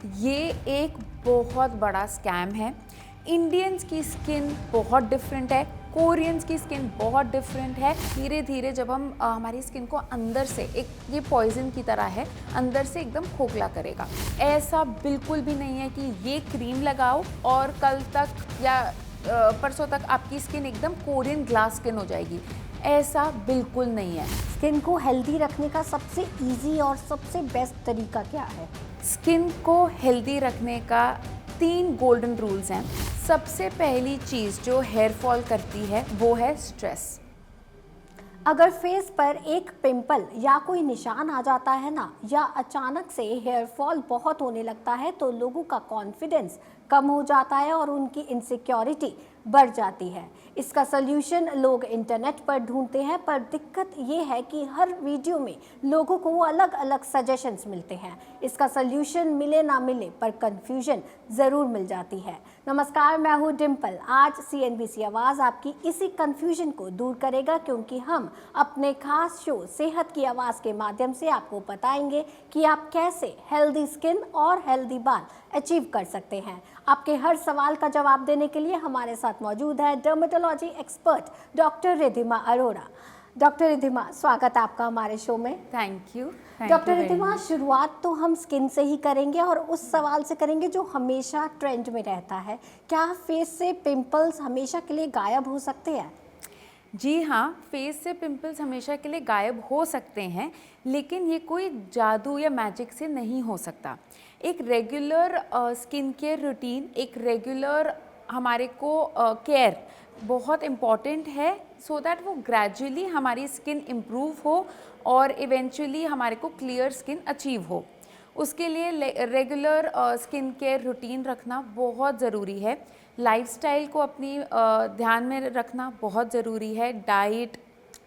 ये एक बहुत बड़ा स्कैम है। इंडियंस की स्किन बहुत डिफरेंट है, कोरियंस की स्किन बहुत डिफरेंट है। धीरे धीरे जब हम हमारी स्किन को अंदर से एक ये पॉइजन की तरह है, अंदर से एकदम खोखला करेगा। ऐसा बिल्कुल भी नहीं है कि ये क्रीम लगाओ और कल तक या परसों तक आपकी स्किन एकदम कोरियन ग्लास स्किन हो जाएगी। ऐसा बिल्कुल नहीं है। स्किन को हेल्दी रखने का सबसे इजी और सबसे बेस्ट तरीका क्या है? स्किन को हेल्दी रखने का 3 गोल्डन रूल्स हैं। सबसे पहली चीज़ जो हेयर फॉल करती है वो है स्ट्रेस। अगर फेस पर एक पिंपल या कोई निशान आ जाता है ना, या अचानक से हेयर फॉल बहुत होने लगता है, तो लोगों का कॉन्फिडेंस कम हो जाता है और उनकी इनसिक्योरिटी बढ़ जाती है। इसका सल्यूशन लोग इंटरनेट पर ढूंढते हैं, पर दिक्कत ये है कि हर वीडियो में लोगों को वो अलग अलग सजेशंस मिलते हैं। इसका सल्यूशन मिले ना मिले, पर कंफ्यूजन ज़रूर मिल जाती है। नमस्कार, मैं हूँ डिम्पल। आज CNBC आवाज़ आपकी इसी कंफ्यूजन को दूर करेगा, क्योंकि हम अपने खास शो सेहत की आवाज़ के माध्यम से आपको बताएंगे कि आप कैसे हेल्दी स्किन और हेल्दी बाल अचीव कर सकते हैं। आपके हर सवाल का जवाब देने के लिए हमारे साथ मौजूद है dermatology expert doctor Riddhima Arora. Doctor Riddhima, स्वागत है आपका हमारे शो में। Thank you. डॉक्टर रिद्धिमा, शुरुआत तो हम स्किन से ही करेंगे और उस सवाल से करेंगे जो हमेशा ट्रेंड में रहता है। क्या फेस से पिंपल्स हमेशा के लिए गायब हो सकते हैं? जी हाँ, फेस से पिंपल्स हमेशा के लिए गायब हो सकते हैं, लेकिन ये कोई जादू या मैजिक से नहीं हो सकता। एक रेगुलर स्किन केयर रूटीन, एक रेगुलर हमारे को केयर बहुत इम्पॉर्टेंट है, सो दैट वो ग्रेजुअली हमारी स्किन इम्प्रूव हो और इवेंचुअली हमारे को क्लियर स्किन अचीव हो। उसके लिए रेगुलर स्किन केयर रूटीन रखना बहुत ज़रूरी है। लाइफस्टाइल को अपनी ध्यान में रखना बहुत ज़रूरी है। डाइट,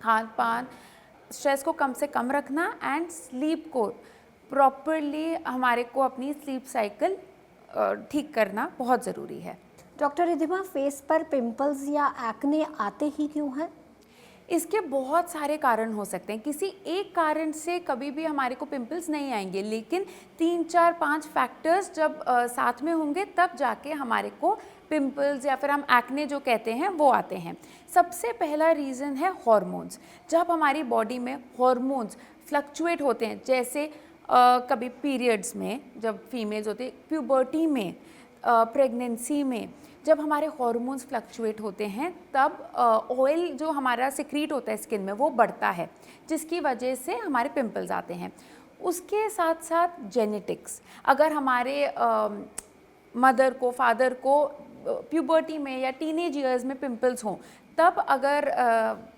खान पान, स्ट्रेस को कम से कम रखना एंड स्लीप को प्रॉपरली हमारे को अपनी स्लीप साइकिल ठीक करना बहुत ज़रूरी है। डॉक्टर रिद्धिमा, फेस पर पिंपल्स या एक्ने आते ही क्यों हैं? इसके बहुत सारे कारण हो सकते हैं। किसी एक कारण से कभी भी हमारे को पिंपल्स नहीं आएंगे, लेकिन 3, 4, 5 फैक्टर्स जब साथ में होंगे तब जाके हमारे को पिंपल्स या फिर हम एक्ने जो कहते हैं वो आते हैं। सबसे पहला रीज़न है हॉर्मोन्स। जब हमारी बॉडी में हॉर्मोन्स फ्लक्चुएट होते हैं, जैसे कभी पीरियड्स में जब फीमेल्स होते हैं, प्यूबर्टी में, प्रेगनेंसी में, जब हमारे हॉर्मोन्स फ्लक्चुएट होते हैं तब ऑयल जो हमारा सिक्रीट होता है स्किन में वो बढ़ता है, जिसकी वजह से हमारे पिंपल्स आते हैं। उसके साथ साथ जेनेटिक्स, अगर हमारे मदर को, फादर को प्यूबर्टी में या टीनेज ईयर्स में पिंपल्स हों, तब अगर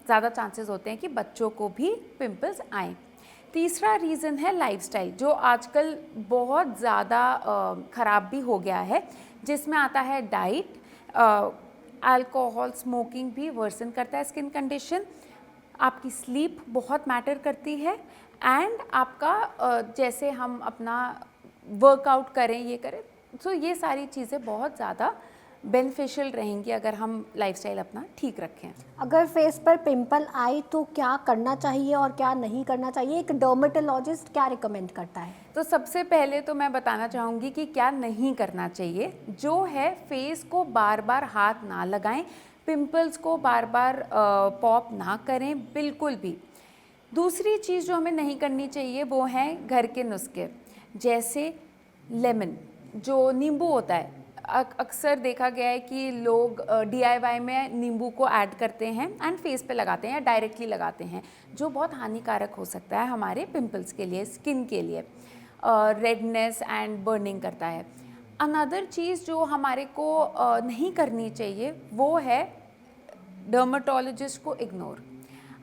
ज़्यादा चांसेस होते हैं कि बच्चों को भी पिंपल्स आएँ। तीसरा रीज़न है लाइफस्टाइल, जो आजकल बहुत ज़्यादा ख़राब भी हो गया है, जिसमें आता है डाइट, अल्कोहल, स्मोकिंग भी वर्सन करता है स्किन कंडीशन। आपकी स्लीप बहुत मैटर करती है एंड आपका जैसे हम अपना वर्कआउट करें, ये करें, सो ये सारी चीज़ें बहुत ज़्यादा बेनिफिशियल रहेंगी अगर हम लाइफस्टाइल अपना ठीक रखें। अगर फेस पर पिंपल आए तो क्या करना चाहिए और क्या नहीं करना चाहिए? एक डर्मेटोलॉजिस्ट क्या रिकमेंड करता है? तो सबसे पहले तो मैं बताना चाहूँगी कि क्या नहीं करना चाहिए। जो है, फेस को बार बार हाथ ना लगाएं, पिंपल्स को बार बार पॉप ना करें बिल्कुल भी। दूसरी चीज़ जो हमें नहीं करनी चाहिए वो हैं घर के नुस्खे, जैसे लेमन, जो नींबू होता है। अक्सर देखा गया है कि लोग DIY में नींबू को ऐड करते हैं एंड फेस पे लगाते हैं या डायरेक्टली लगाते हैं, जो बहुत हानिकारक हो सकता है हमारे पिंपल्स के लिए, स्किन के लिए। रेडनेस एंड बर्निंग करता है। अनदर चीज़ जो हमारे को नहीं करनी चाहिए वो है डर्मेटोलॉजिस्ट को इग्नोर।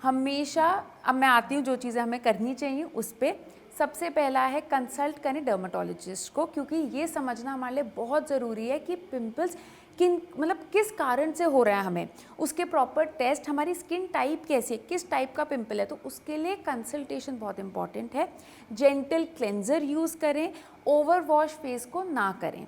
हमेशा, अब मैं आती हूँ जो चीज़ें हमें करनी चाहिए उस पर। सबसे पहला है कंसल्ट करें डर्मेटोलॉजिस्ट को, क्योंकि ये समझना हमारे लिए बहुत ज़रूरी है कि पिंपल्स किस कारण से हो रहा है हमें, उसके प्रॉपर टेस्ट, हमारी स्किन टाइप कैसी है, किस टाइप का पिंपल है, तो उसके लिए कंसल्टेशन बहुत इंपॉर्टेंट है। जेंटल क्लेंजर यूज़ करें, ओवर वॉश फेस को ना करें।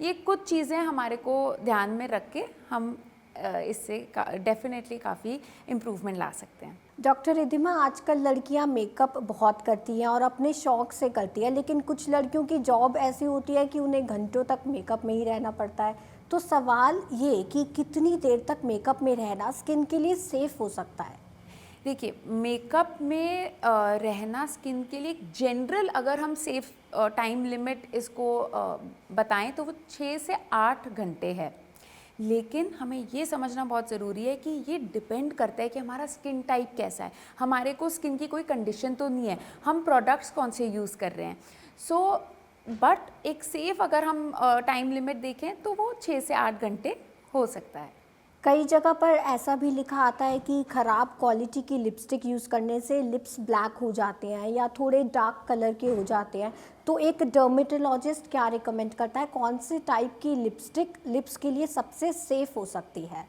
ये कुछ चीज़ें हमारे को ध्यान में रख के हम इससे डेफिनेटली काफ़ी इम्प्रूवमेंट ला सकते हैं। डॉक्टर रिद्धिमा, आजकल लड़कियां मेकअप बहुत करती हैं और अपने शौक से करती हैं, लेकिन कुछ लड़कियों की जॉब ऐसी होती है कि उन्हें घंटों तक मेकअप में ही रहना पड़ता है। तो सवाल ये कि कितनी देर तक मेकअप में रहना स्किन के लिए सेफ हो सकता है? देखिए, मेकअप में रहना स्किन के लिए जनरल अगर हम सेफ टाइम लिमिट इसको बताएं तो वो 6 से 8 घंटे है। लेकिन हमें ये समझना बहुत ज़रूरी है कि ये डिपेंड करता है कि हमारा स्किन टाइप कैसा है, हमारे को स्किन की कोई कंडीशन तो नहीं है, हम प्रोडक्ट्स कौन से यूज़ कर रहे हैं। बट एक सेफ़ अगर हम टाइम लिमिट देखें तो वो 6 से 8 घंटे हो सकता है। कई जगह पर ऐसा भी लिखा आता है कि ख़राब क्वालिटी की लिपस्टिक यूज़ करने से लिप्स ब्लैक हो जाते हैं या थोड़े डार्क कलर के हो जाते हैं। तो एक डर्मेटोलॉजिस्ट क्या रिकमेंड करता है, कौन से टाइप की लिपस्टिक लिप्स के लिए सबसे सेफ़ हो सकती है?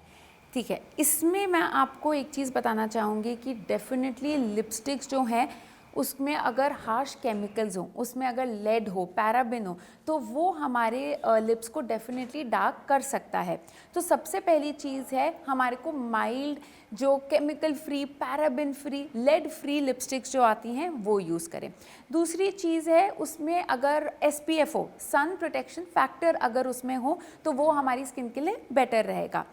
ठीक है, इसमें मैं आपको एक चीज़ बताना चाहूँगी कि डेफिनेटली लिपस्टिक्स जो हैं उसमें अगर हार्श केमिकल्स हों, उसमें अगर लेड हो, पैराबिन हो, तो वो हमारे लिप्स को डेफिनेटली डार्क कर सकता है। तो सबसे पहली चीज़ है हमारे को माइल्ड जो chemical free, paraben free, lead free lipsticks जो आती हैं वो यूज़ करें। दूसरी चीज़ है उसमें अगर SPF हो, सन प्रोटेक्शन फैक्टर अगर उसमें हो तो वो हमारी स्किन के लिए बेटर रहेगा,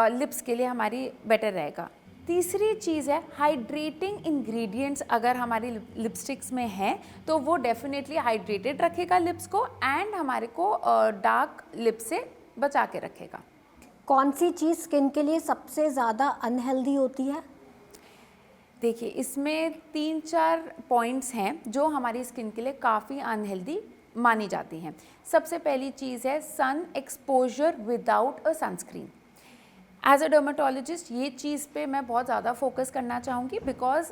लिप्स के लिए हमारी बेटर रहेगा। तीसरी चीज़ है हाइड्रेटिंग इंग्रेडिएंट्स अगर हमारी लिपस्टिक्स में हैं तो वो डेफिनेटली हाइड्रेटेड रखेगा लिप्स को एंड हमारे को डार्क लिप से बचा के रखेगा। कौन सी चीज़ स्किन के लिए सबसे ज़्यादा अनहेल्दी होती है? देखिए, इसमें 3-4 पॉइंट्स हैं जो हमारी स्किन के लिए काफ़ी अनहेल्दी मानी जाती हैं। सबसे पहली चीज़ है sun exposure without a sunscreen. As a dermatologist ये चीज़ पे मैं बहुत ज़्यादा फोकस करना चाहूँगी बिकॉज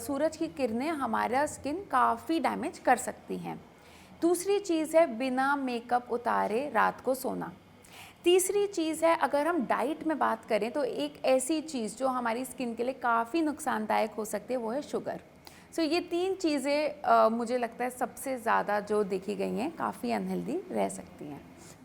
सूरज की किरणें हमारा स्किन काफ़ी डैमेज कर सकती हैं। दूसरी चीज़ है बिना मेकअप उतारे रात को सोना। तीसरी चीज़ है अगर हम डाइट में बात करें तो एक ऐसी चीज़ जो हमारी स्किन के लिए काफ़ी नुकसानदायक हो सकती है वो है शुगर। सो ये 3 चीज़ें मुझे लगता है सबसे ज़्यादा जो देखी गई हैं काफ़ी अनहेल्दी रह सकती हैं।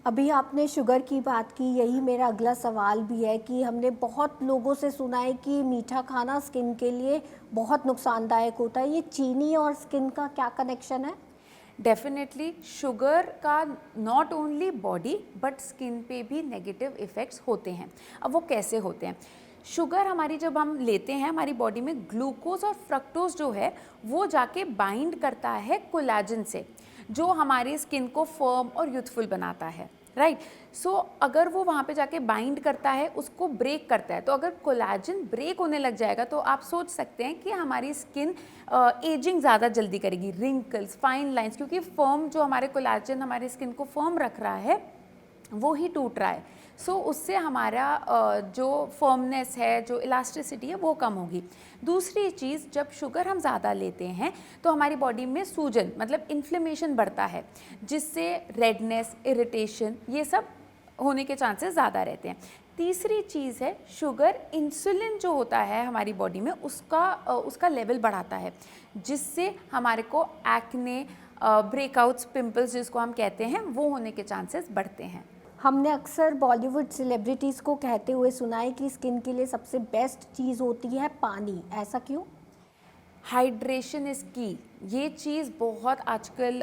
अभी आपने शुगर की बात की, यही मेरा अगला सवाल भी है कि हमने बहुत लोगों से सुना है कि मीठा खाना स्किन के लिए बहुत नुकसानदायक होता है। ये चीनी और स्किन का क्या कनेक्शन है? डेफिनेटली शुगर का not only body but skin पे भी नेगेटिव इफ़ेक्ट्स होते हैं। अब वो कैसे होते हैं? शुगर हमारी जब हम लेते हैं हमारी बॉडी में ग्लूकोज और फ्रक्टोज जो है वो जाके बाइंड करता है कोलेजन से, जो हमारी स्किन को फर्म और यूथफुल बनाता है, राइट। सो अगर वो वहाँ पे जाके बाइंड करता है, उसको ब्रेक करता है, तो अगर कोलेजन ब्रेक होने लग जाएगा तो आप सोच सकते हैं कि हमारी स्किन एजिंग ज़्यादा जल्दी करेगी, रिंकल्स, फाइन लाइंस, क्योंकि फर्म जो हमारे कोलेजन हमारी स्किन को फर्म रख रहा है वो ही टूट रहा है। सो उससे हमारा जो फर्मनेस है, जो इलास्टिसिटी है वो कम होगी। दूसरी चीज़, जब शुगर हम ज़्यादा लेते हैं तो हमारी बॉडी में सूजन मतलब इन्फ्लेमेशन बढ़ता है, जिससे रेडनेस, इरिटेशन ये सब होने के चांसेस ज़्यादा रहते हैं। तीसरी चीज़ है शुगर इंसुलिन जो होता है हमारी बॉडी में उसका लेवल बढ़ाता है, जिससे हमारे को एक्ने, ब्रेकआउट्स, पिंपल्स जिसको हम कहते हैं वो होने के चांसेस बढ़ते हैं। हमने अक्सर बॉलीवुड सेलिब्रिटीज़ को कहते हुए सुना है कि स्किन के लिए सबसे बेस्ट चीज़ होती है पानी, ऐसा क्यों? हाइड्रेशन इज़ की, ये चीज़ बहुत आजकल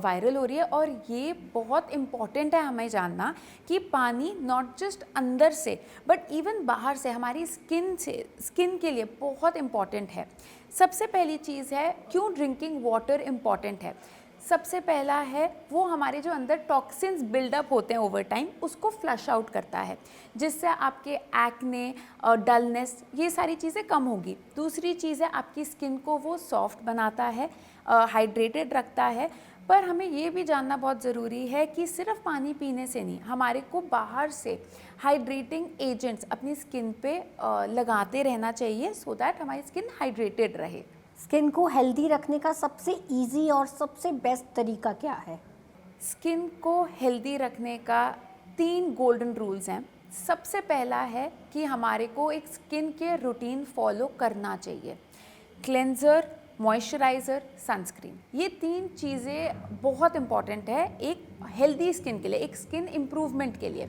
वायरल हो रही है और ये बहुत इम्पॉर्टेंट है हमें जानना कि पानी नॉट जस्ट अंदर से बट इवन बाहर से हमारी स्किन के लिए बहुत इम्पॉर्टेंट है। सबसे पहली चीज़ है क्यों ड्रिंकिंग वाटर इम्पॉर्टेंट है। सबसे पहला है वो हमारे जो अंदर टॉक्सिन्स बिल्डअप होते हैं ओवर टाइम उसको फ्लश आउट करता है, जिससे आपके एक्ने, डलनेस ये सारी चीज़ें कम होगी। दूसरी चीज़ है आपकी स्किन को वो सॉफ्ट बनाता है, हाइड्रेटेड रखता है। पर हमें ये भी जानना बहुत ज़रूरी है कि सिर्फ पानी पीने से नहीं, हमारे को बाहर से हाइड्रेटिंग एजेंट्स अपनी स्किन पे लगाते रहना चाहिए सो दैट हमारी स्किन हाइड्रेटेड रहे। स्किन को हेल्दी रखने का सबसे इजी और सबसे बेस्ट तरीका क्या है? स्किन को हेल्दी रखने का 3 गोल्डन रूल्स हैं। सबसे पहला है कि हमारे को एक स्किन केयर रूटीन फॉलो करना चाहिए। क्लेंजर, मॉइस्चराइज़र, सनस्क्रीन, ये 3 चीज़ें बहुत इंपॉर्टेंट है एक हेल्दी स्किन के लिए, एक स्किन इम्प्रूवमेंट के लिए।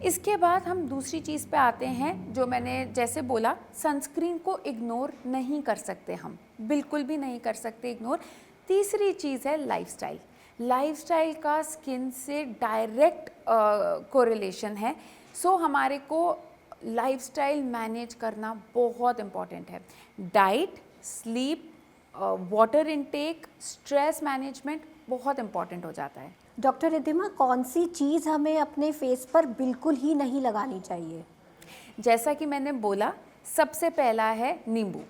इसके बाद हम दूसरी चीज़ पे आते हैं, जो मैंने जैसे बोला, सनस्क्रीन को इग्नोर नहीं कर सकते हम, बिल्कुल भी नहीं कर सकते इग्नोर। तीसरी चीज़ है लाइफस्टाइल। लाइफस्टाइल का स्किन से डायरेक्ट कोरिलेशन है। सो हमारे को लाइफस्टाइल मैनेज करना बहुत इम्पॉर्टेंट है। Diet, sleep, water intake, stress management बहुत इम्पॉर्टेंट हो जाता है। डॉक्टर रिद्धिमा, कौन सी चीज़ हमें अपने फेस पर बिल्कुल ही नहीं लगानी चाहिए? जैसा कि मैंने बोला, सबसे पहला है नींबू।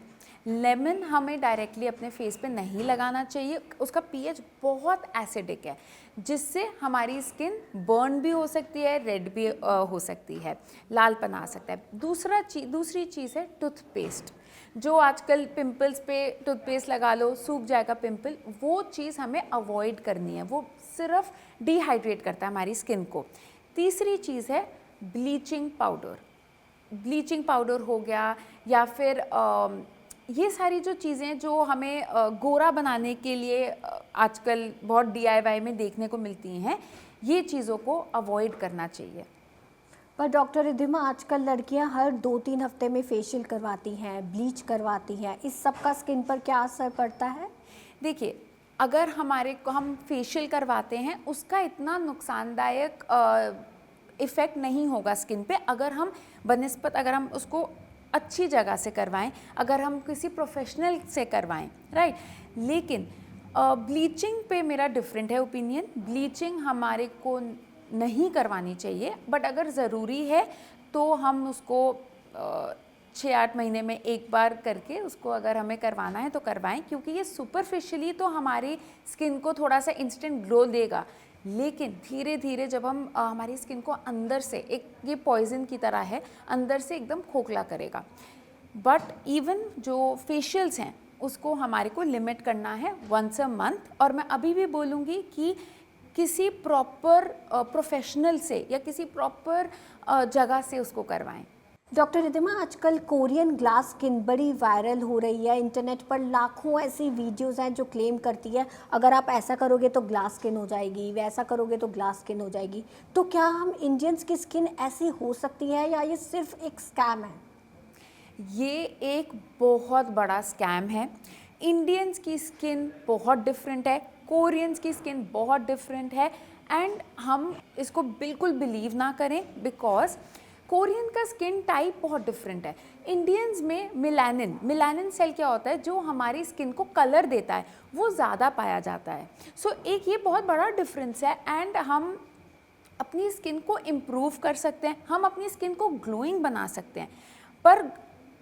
लेमन हमें डायरेक्टली अपने फेस पे नहीं लगाना चाहिए, उसका पीएच बहुत एसिडिक है, जिससे हमारी स्किन बर्न भी हो सकती है, रेड भी हो सकती है, लालपन आ सकता है। दूसरी चीज़ है टूथपेस्ट। जो आजकल पिंपल्स पे टूथपेस्ट लगा लो, सूख जाएगा पिंपल, वो चीज़ हमें अवॉइड करनी है, वो सिर्फ डिहाइड्रेट करता है हमारी स्किन को। तीसरी चीज़ है ब्लीचिंग पाउडर। ब्लीचिंग पाउडर हो गया, या फिर ये सारी जो चीज़ें जो हमें गोरा बनाने के लिए आजकल बहुत DIY में देखने को मिलती हैं, ये चीज़ों को अवॉइड करना चाहिए। पर डॉक्टर रिद्धिमा, आजकल लड़कियां हर 2-3 हफ्ते में फेशियल करवाती हैं, ब्लीच करवाती हैं, इस सब का स्किन पर क्या असर पड़ता है? देखिए, अगर हम फेशियल करवाते हैं, उसका इतना नुकसानदायक इफ़ेक्ट नहीं होगा स्किन पे, अगर हम उसको अच्छी जगह से करवाएं, अगर हम किसी प्रोफेशनल से करवाएं, राइट। लेकिन ब्लीचिंग पे मेरा डिफरेंट है ओपिनियन। ब्लीचिंग हमारे को नहीं करवानी चाहिए, बट अगर ज़रूरी है तो हम उसको 6-8 महीने में एक बार करके उसको अगर हमें करवाना है तो करवाएं, क्योंकि ये सुपरफिशियली तो हमारी स्किन को थोड़ा सा इंस्टेंट ग्लो देगा, लेकिन धीरे धीरे जब हम हमारी स्किन को अंदर से, एक ये पॉइजन की तरह है, अंदर से एकदम खोखला करेगा। बट इवन जो फेशियल्स हैं उसको हमारे को लिमिट करना है वंस अ मंथ, और मैं अभी भी बोलूँगी कि किसी प्रॉपर प्रोफेशनल से या किसी प्रॉपर जगह से उसको करवाएं। डॉक्टर रिद्धिमा, आजकल कोरियन ग्लास स्किन बड़ी वायरल हो रही है। इंटरनेट पर लाखों ऐसी वीडियोस हैं जो क्लेम करती है अगर आप ऐसा करोगे तो ग्लास स्किन हो जाएगी, वैसा करोगे तो ग्लास स्किन हो जाएगी। तो क्या हम इंडियंस की स्किन ऐसी हो सकती है, या ये सिर्फ एक स्कैम है? ये एक बहुत बड़ा स्कैम है। इंडियंस की स्किन बहुत डिफरेंट है, कोरियंस की स्किन बहुत डिफरेंट है, एंड हम इसको बिल्कुल बिलीव ना करें, बिकॉज कोरियन का स्किन टाइप बहुत डिफरेंट है। इंडियंस में मिलानिन सेल क्या होता है, जो हमारी स्किन को कलर देता है, वो ज़्यादा पाया जाता है। सो एक ये बहुत बड़ा डिफरेंस है, एंड हम अपनी स्किन को इम्प्रूव कर सकते हैं, हम अपनी स्किन को ग्लोइंग बना सकते हैं। पर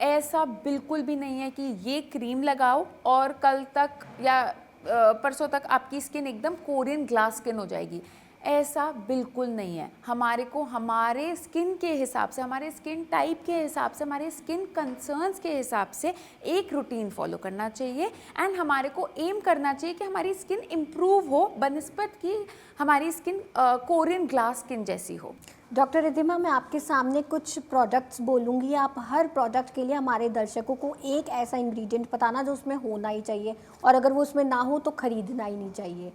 ऐसा बिल्कुल भी नहीं है कि ये क्रीम लगाओ और कल तक या परसों तक आपकी स्किन एकदम कोरियन ग्लास स्किन हो जाएगी। ऐसा बिल्कुल नहीं है। हमारे को हमारे स्किन के हिसाब से, हमारे स्किन टाइप के हिसाब से, हमारे स्किन कंसर्न्स के हिसाब से एक रूटीन फॉलो करना चाहिए, एंड हमारे को एम करना चाहिए कि हमारी स्किन इम्प्रूव हो बनिस्बत कि हमारी स्किन कोरियन ग्लास स्किन जैसी हो। डॉक्टर रिद्धिमा, मैं आपके सामने कुछ प्रोडक्ट्स बोलूँगी, आप हर प्रोडक्ट के लिए हमारे दर्शकों को एक ऐसा इंग्रेडिएंट बताना जो उसमें होना ही चाहिए, और अगर वो उसमें ना हो तो ख़रीदना ही नहीं चाहिए।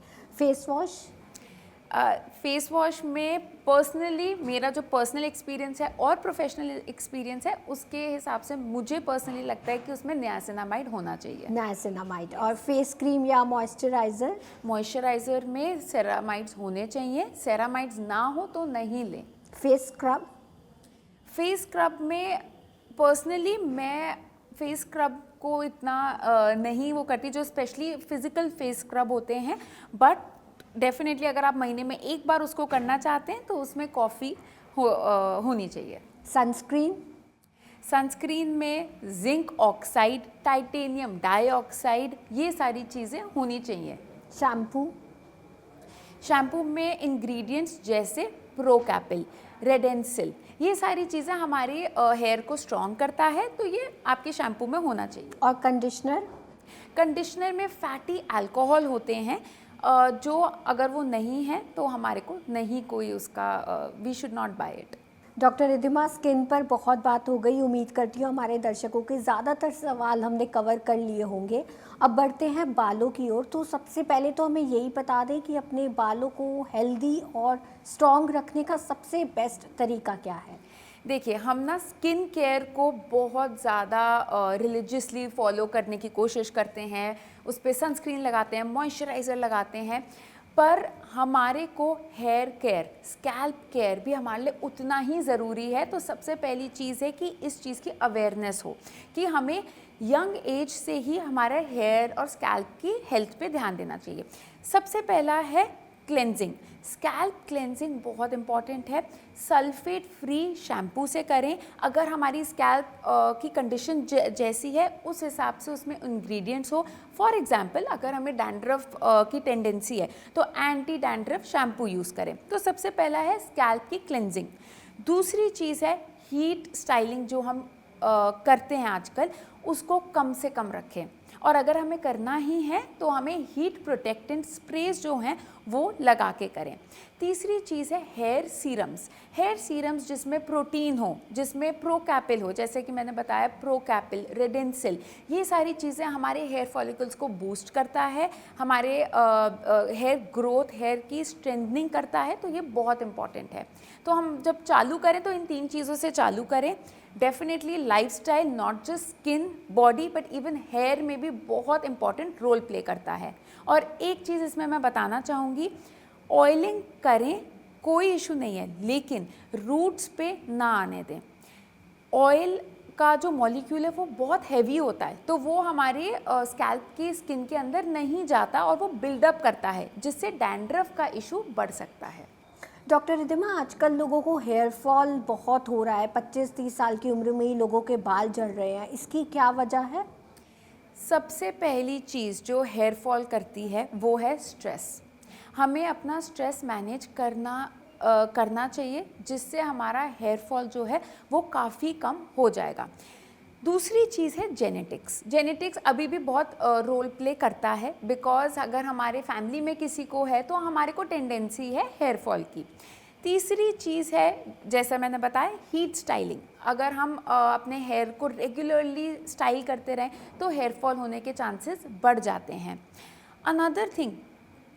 फेस वॉश में पर्सनली मेरा जो पर्सनल एक्सपीरियंस है और प्रोफेशनल एक्सपीरियंस है, उसके हिसाब से मुझे पर्सनली लगता है कि उसमें नियासिनामाइड होना चाहिए। नियासिनामाइड। और फेस क्रीम या मॉइस्चराइज़र में सेरामाइड्स होने चाहिए, सेरामाइड्स ना हो तो नहीं लें। फेस स्क्रब में पर्सनली मैं फेस स्क्रब को इतना नहीं वो करती, जो स्पेशली फिजिकल फेस स्क्रब होते हैं, बट डेफिनेटली अगर आप महीने में एक बार उसको करना चाहते हैं तो उसमें कॉफ़ी होनी चाहिए। सनस्क्रीन में जिंक ऑक्साइड, टाइटेनियम डाइऑक्साइड, ये सारी चीज़ें होनी चाहिए। शैम्पू में इंग्रेडिएंट्स जैसे प्रोकैपिल, रेडेंसिल, ये सारी चीज़ें हमारे हेयर को स्ट्रॉन्ग करता है, तो ये आपके शैम्पू में होना चाहिए। और कंडीशनर में फैटी अल्कोहल होते हैं, जो अगर वो नहीं है तो हमारे को नहीं कोई उसका we should not buy it. Doctor Riddhima, skin पर बहुत बात हो गई। उम्मीद करती हूँ हमारे दर्शकों के ज़्यादातर सवाल हमने कवर कर लिए होंगे। अब बढ़ते हैं बालों की ओर। तो सबसे पहले तो हमें यही बता दें कि अपने बालों को हेल्दी और स्ट्रॉन्ग रखने का सबसे बेस्ट तरीका क्या है? देखिए, हम ना स्किन केयर को बहुत ज़्यादा रिलीजियसली फॉलो करने की कोशिश करते हैं, उस पे सनस्क्रीन लगाते हैं, मॉइस्चराइज़र लगाते हैं, पर हमारे को हेयर केयर, स्कैल्प केयर भी हमारे लिए उतना ही ज़रूरी है। तो सबसे पहली चीज़ है कि इस चीज़ की अवेयरनेस हो कि हमें यंग एज से ही हमारे हेयर और स्कैल्प की हेल्थ पे ध्यान देना चाहिए। सबसे पहला है क्लेंजिंग। स्कैल्प क्लेंजिंग बहुत इंपॉर्टेंट है। सल्फेट फ्री शैम्पू से करें। अगर हमारी स्कैल्प की कंडीशन जैसी है उस हिसाब से उसमें इंग्रेडिएंट्स हो। फॉर एग्जांपल, अगर हमें डैंड्रफ की टेंडेंसी है तो एंटी डैंड्रफ शैम्पू यूज़ करें। तो सबसे पहला है स्कैल्प की क्लेंजिंग। दूसरी चीज़ है हीट स्टाइलिंग, जो हम करते हैं आजकल, उसको कम से कम रखें, और अगर हमें करना ही है तो हमें हीट प्रोटेक्टेंट स्प्रेज जो हैं वो लगा के करें। तीसरी चीज़ है हेयर सीरम्स। हेयर सीरम्स जिसमें प्रोटीन हो, जिसमें प्रोकैपिल हो, जैसे कि मैंने बताया प्रोकैपिल, रेडेंसिल, ये सारी चीज़ें हमारे हेयर फॉलिकल्स को बूस्ट करता है, हमारे हेयर ग्रोथ, हेयर की स्ट्रेंथनिंग करता है। तो ये बहुत इंपॉर्टेंट है। तो हम जब चालू करें तो इन 3 चीज़ों से चालू करें। Definitely lifestyle not just skin body but even hair में भी बहुत इंपॉर्टेंट रोल प्ले करता है। और एक चीज़ इसमें मैं बताना चाहूँगी, ऑयलिंग करें, कोई इशू नहीं है, लेकिन रूट्स पे ना आने दें। ऑयल का जो मॉलिक्यूल है वो बहुत हैवी होता है, तो वो हमारे स्कैल्प की स्किन के अंदर नहीं जाता और वो बिल्डअप करता है, जिससे डैंड्रफ का इशू बढ़ सकता है। डॉक्टर रिद्धिमा, आजकल लोगों को हेयर फॉल बहुत हो रहा है। 25-30 साल की उम्र में ही लोगों के बाल झड़ रहे हैं। इसकी क्या वजह है? सबसे पहली चीज़ जो हेयर फॉल करती है वो है स्ट्रेस। हमें अपना स्ट्रेस मैनेज करना चाहिए, जिससे हमारा हेयर फॉल जो है वो काफ़ी कम हो जाएगा। दूसरी चीज़ है जेनेटिक्स। जेनेटिक्स अभी भी बहुत रोल प्ले करता है, बिकॉज़ अगर हमारे फैमिली में किसी को है तो हमारे को टेंडेंसी है हेयर फॉल की। तीसरी चीज़ है, जैसा मैंने बताया, हीट स्टाइलिंग। अगर हम अपने हेयर को रेगुलरली स्टाइल करते रहें तो हेयर फॉल होने के चांसेस बढ़ जाते हैं। Another thing,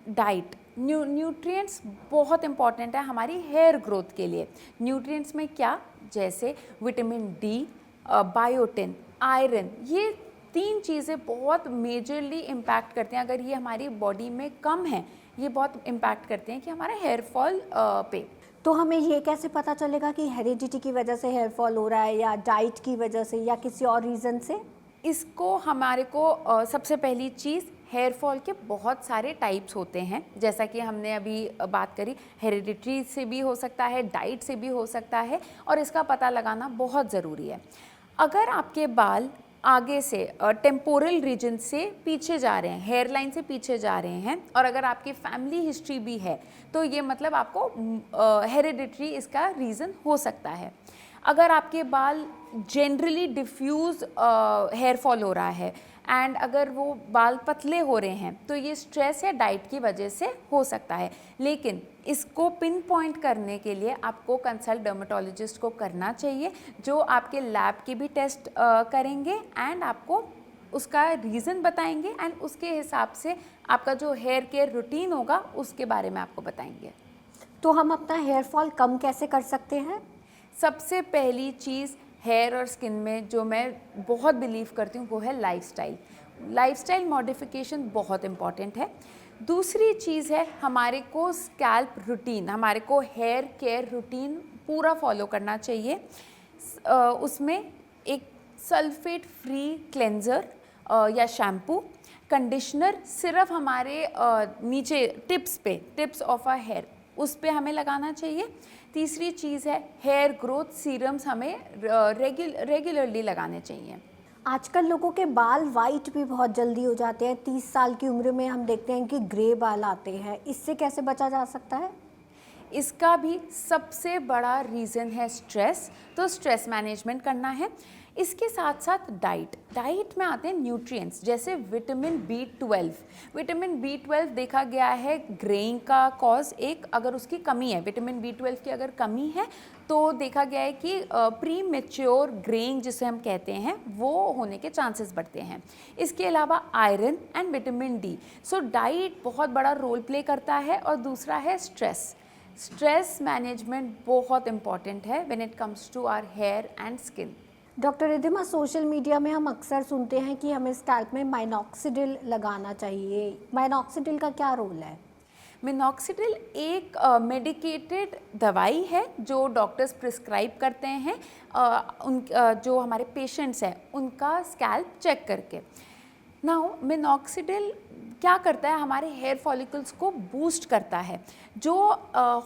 diet. न्यूट्रिएंट्स बहुत इंपॉर्टेंट है हमारी हेयर ग्रोथ के लिए। न्यूट्रिएंट्स में क्या, जैसे विटामिन डी, बायोटिन, आयरन, ये 3 चीज़ें बहुत मेजरली इम्पैक्ट करते हैं। अगर ये हमारी बॉडी में कम है, ये बहुत इम्पैक्ट करते हैं कि हमारा हेयर फॉल पे। तो हमें ये कैसे पता चलेगा कि हेरिडिटी की वजह से हेयर फॉल हो रहा है, या डाइट की वजह से, या किसी और रीज़न से? इसको हमारे को सबसे पहली चीज़, हेयर फॉल के बहुत सारे टाइप्स होते हैं, जैसा कि हमने अभी बात करी, हेरिडिटी से भी हो सकता है, डाइट से भी हो सकता है, और इसका पता लगाना बहुत ज़रूरी है। अगर आपके बाल आगे से टेम्पोरल रीजन से पीछे जा रहे हैं, हेयर लाइन से पीछे जा रहे हैं, और अगर आपकी फैमिली हिस्ट्री भी है, तो ये मतलब आपको हेरिडिटरी इसका रीज़न हो सकता है। अगर आपके बाल जनरली डिफ्यूज़ हेयर फॉल हो रहा है, एंड अगर वो बाल पतले हो रहे हैं, तो ये स्ट्रेस या डाइट की वजह से हो सकता है। लेकिन इसको पिन पॉइंट करने के लिए आपको कंसल्ट डर्मेटोलॉजिस्ट को करना चाहिए, जो आपके लैब के भी टेस्ट करेंगे एंड आपको उसका रीज़न बताएंगे, एंड उसके हिसाब से आपका जो हेयर केयर रूटीन होगा उसके बारे में आपको बताएंगे। तो हम अपना हेयर फॉल कम कैसे कर सकते हैं? सबसे पहली चीज़ हेयर और स्किन में जो मैं बहुत बिलीव करती हूँ वो है लाइफस्टाइल। लाइफस्टाइल मॉडिफिकेशन बहुत इम्पॉर्टेंट है। दूसरी चीज़ है, हमारे को स्कैल्प रूटीन, हमारे को हेयर केयर रूटीन पूरा फॉलो करना चाहिए। उसमें एक सल्फेट फ्री क्लेंज़र या शैम्पू, कंडीशनर सिर्फ हमारे नीचे टिप्स ऑफ अ हेयर, उस पे हमें लगाना चाहिए। तीसरी चीज़ है हेयर ग्रोथ सीरम्स हमें रेगुलरली लगाने चाहिए। आजकल लोगों के बाल वाइट भी बहुत जल्दी हो जाते हैं। 30 साल की उम्र में हम देखते हैं कि ग्रे बाल आते हैं। इससे कैसे बचा जा सकता है? इसका भी सबसे बड़ा रीज़न है स्ट्रेस। तो स्ट्रेस मैनेजमेंट करना है। इसके साथ साथ डाइट में आते हैं न्यूट्रिएंट्स, जैसे विटामिन B12। विटामिन B12 देखा गया है ग्रेइंग का कॉज एक, अगर उसकी कमी है, विटामिन B12 की अगर कमी है तो देखा गया है कि प्री मेच्योर ग्रेइंग जिसे हम कहते हैं वो होने के चांसेस बढ़ते हैं। इसके अलावा iron and vitamin D। So diet बहुत बड़ा रोल प्ले करता है। और दूसरा है स्ट्रेस मैनेजमेंट बहुत इम्पॉर्टेंट है when it comes to our hair and skin. Doctor Riddhima, social media में हम अक्सर सुनते हैं कि हमें स्कैल्प में माइनॉक्सिडिल लगाना चाहिए। माइनॉक्सिडिल का क्या रोल है? मिनॉक्सिडिल एक मेडिकेटेड दवाई है जो डॉक्टर्स प्रिस्क्राइब करते हैं जो हमारे पेशेंट्स हैं उनका स्कैल्प चेक करके। नाउ मिनॉक्सिडिल क्या करता है, हमारे हेयर फॉलिकल्स को बूस्ट करता है। जो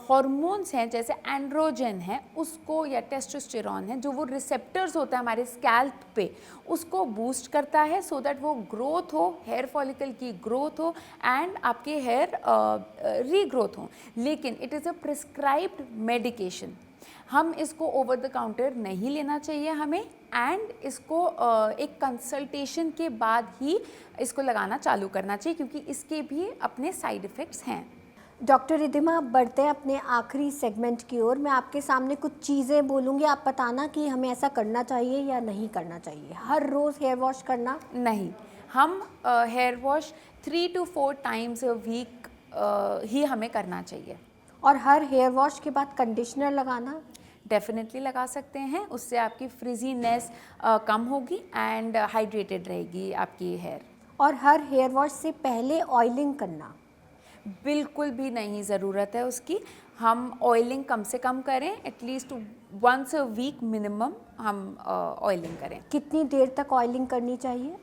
हॉर्मोन्स हैं जैसे एंड्रोजन है उसको, या टेस्टोस्टेरॉन है, जो वो रिसेप्टर्स होता है हमारे स्कैल्प पे, उसको बूस्ट करता है सो दैट वो ग्रोथ हो, हेयर फॉलिकल की ग्रोथ हो एंड आपके हेयर रीग्रोथ हो। लेकिन it is a prescribed medication, हम इसको ओवर द काउंटर नहीं लेना चाहिए हमें, एंड इसको एक कंसल्टेशन के बाद ही इसको लगाना चालू करना चाहिए क्योंकि इसके भी अपने साइड इफ़ेक्ट्स हैं। डॉक्टर रिद्धिमा, बढ़ते हैं अपने आखिरी सेगमेंट की ओर। मैं आपके सामने कुछ चीज़ें बोलूँगी, आप बताना कि हमें ऐसा करना चाहिए या नहीं करना चाहिए। हर रोज़ हेयर वॉश करना नहीं, हम hair wash 3 to 4 times a week ही हमें करना चाहिए। और हर हेयर वॉश के बाद कंडीशनर लगाना डेफिनेटली लगा सकते हैं, उससे आपकी फ्रिजीनेस कम होगी एंड हाइड्रेटेड रहेगी आपकी हेयर। और हर हेयर वॉश से पहले ऑयलिंग करना बिल्कुल भी नहीं ज़रूरत है उसकी। हम ऑयलिंग कम से कम करें, at least once a week minimum हम ऑयलिंग करें। कितनी देर तक ऑयलिंग करनी चाहिए?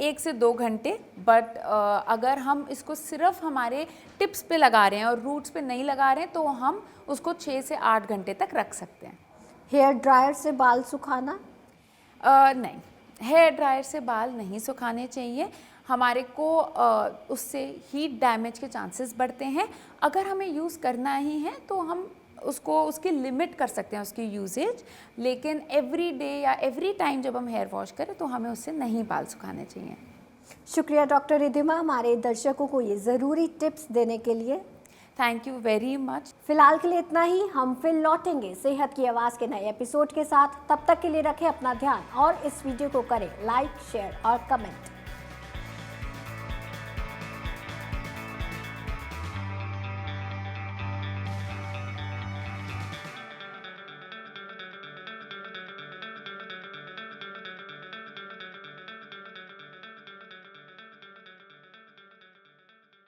1 से 2 घंटे। बट अगर हम इसको सिर्फ हमारे टिप्स पे लगा रहे हैं और रूट्स पे नहीं लगा रहे हैं तो हम उसको 6 से 8 घंटे तक रख सकते हैं। हेयर ड्रायर से बाल सुखाना नहीं, हेयर ड्रायर से बाल नहीं सुखाने चाहिए। हमारे को उससे हीट डैमेज के चांसेस बढ़ते हैं। अगर हमें यूज़ करना ही है तो हम उसको उसकी लिमिट कर सकते हैं उसकी यूजेज, लेकिन एवरी डे या एवरी टाइम जब हम हेयर वॉश करें तो हमें उससे नहीं बाल सुखाने चाहिए। शुक्रिया डॉक्टर रिद्धिमा, हमारे दर्शकों को ये ज़रूरी टिप्स देने के लिए। Thank you very much. फिलहाल के लिए इतना ही, हम फिर लौटेंगे सेहत की आवाज़ के नए एपिसोड के साथ। तब तक के लिए रखें अपना ध्यान और इस वीडियो को करें लाइक, शेयर और कमेंट।